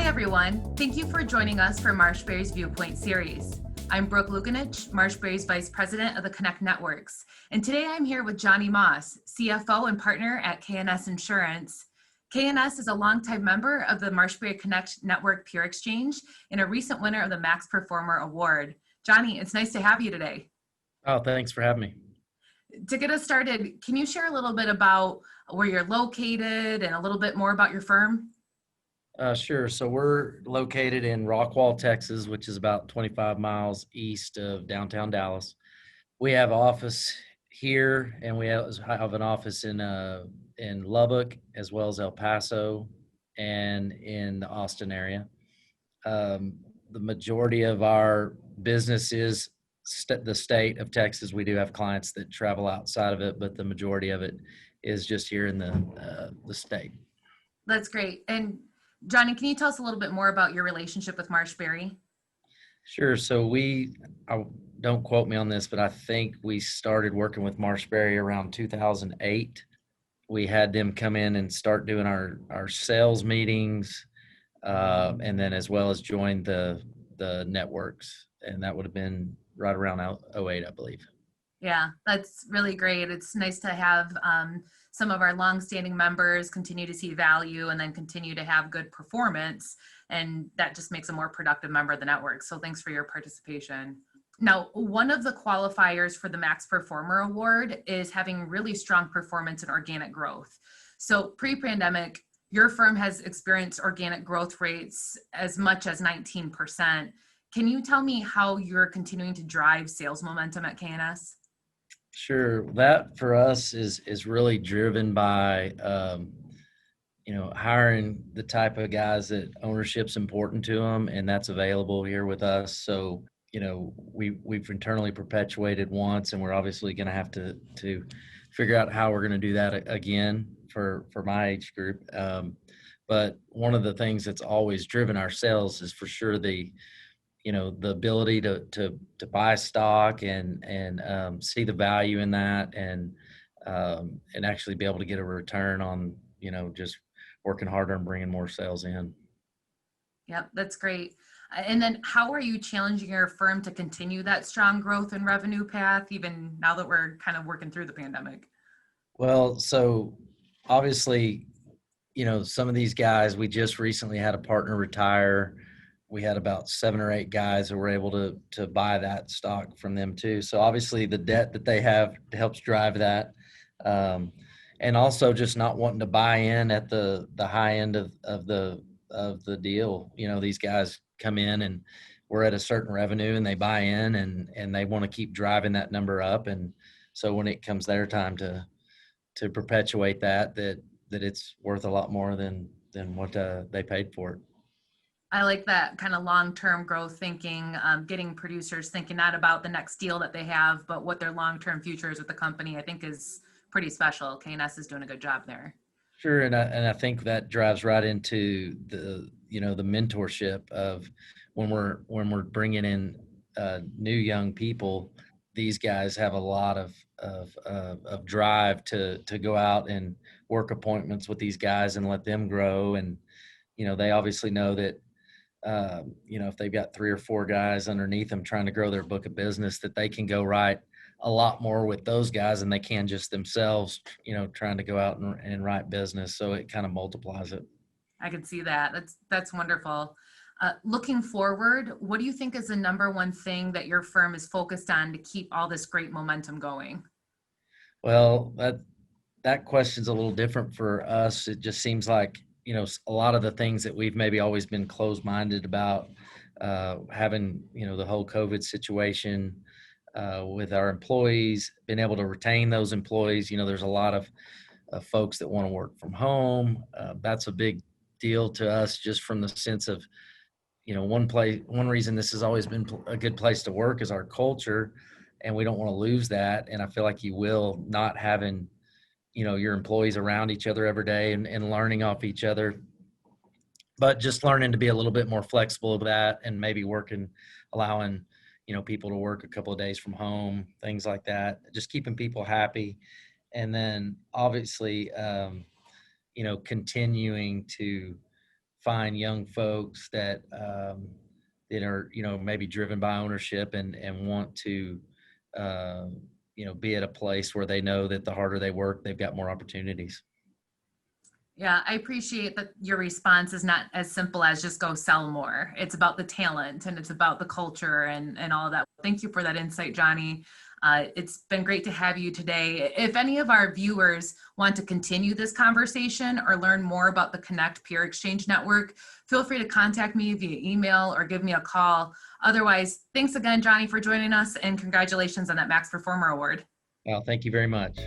everyone. Thank you for joining us for MarshBerry's ViewPoint series. I'm Brooke Lugonjic, MarshBerry's Vice President of the Connect Networks. And today I'm here with Johnny Moss, CFO and partner at K&S Insurance. K&S is a longtime member of the MarshBerry Connect Network Peer Exchange and a recent winner of the Max Performer Award. Johnny, it's nice to have you today. Oh, thanks for having me. To get us started, can you share a little bit about where you're located and a little bit more about your firm? Sure. So we're located in Rockwall, Texas, which is about 25 miles east of downtown Dallas. We have office here, and we have an office in Lubbock, as well as El Paso, and in the Austin area. The majority of our business is the state of Texas. We do have clients that travel outside of it, but the majority of it is just here in the state. That's great. And Johnny, can you tell us a little bit more about your relationship with MarshBerry? Sure. So don't quote me on this, but I think we started working with MarshBerry around 2008. We had them come in and start doing our sales meetings, and then as well as join the networks. And that would have been right around 08, I believe. Yeah, that's really great. It's nice to have some of our longstanding members continue to see value and then continue to have good performance. And that just makes a more productive member of the network. So thanks for your participation. Now, one of the qualifiers for the Max Performer Award is having really strong performance and organic growth. So pre-pandemic, your firm has experienced organic growth rates as much as 19%. Can you tell me how you're continuing to drive sales momentum at K&S? Sure. That for us is really driven by, hiring the type of guys that ownership's important to them, and that's available here with us. So, we've internally perpetuated once, and we're obviously going to have to figure out how we're going to do that again for my age group. But one of the things that's always driven our sales is for sure the ability to buy stock and see the value in that and actually be able to get a return on, just working harder and bringing more sales in. Yep, that's great. And then how are you challenging your firm to continue that strong growth and revenue path, even now that we're kind of working through the pandemic? Well, so obviously, some of these guys, we just recently had a partner retire. We had about 7 or 8 guys that were able to buy that stock from them too. So obviously the debt that they have helps drive that. And also just not wanting to buy in at the high end of the deal. These guys come in and we're at a certain revenue and they buy in and they want to keep driving that number up. And so when it comes their time to perpetuate that it's worth a lot more than what they paid for it. I like that kind of long-term growth thinking, getting producers thinking not about the next deal that they have, but what their long-term future is with the company, I think is pretty special. K&S is doing a good job there. Sure. And I think that drives right into the mentorship of when we're bringing in new young people. These guys have a lot of drive to go out and work appointments with these guys and let them grow. And, they obviously know that, if they've got 3 or 4 guys underneath them trying to grow their book of business, that they can go write a lot more with those guys than they can just themselves, trying to go out and write business. So it kind of multiplies it. I can see that. That's wonderful. Looking forward, what do you think is the number one thing that your firm is focused on to keep all this great momentum going? Well, that question's a little different for us. It just seems like, a lot of the things that we've maybe always been closed-minded about, having, the whole COVID situation with our employees, being able to retain those employees. There's a lot of folks that want to work from home. That's a big deal to us just from the sense of, one reason this has always been a good place to work is our culture, and we don't want to lose that. And I feel like you will not having your employees around each other every day and learning off each other, but just learning to be a little bit more flexible with that and maybe allowing, people to work a couple of days from home, things like that, just keeping people happy. And then obviously, continuing to find young folks that that are, maybe driven by ownership and want to, be at a place where they know that the harder they work, they've got more opportunities. Yeah, I appreciate that your response is not as simple as just go sell more. It's about the talent and it's about the culture and all of that. Thank you for that insight, Johnny. It's been great to have you today. If any of our viewers want to continue this conversation or learn more about the Connect Peer Exchange Network, feel free to contact me via email or give me a call. Otherwise, thanks again, Johnny, for joining us, and congratulations on that Max Performer Award. Well, thank you very much.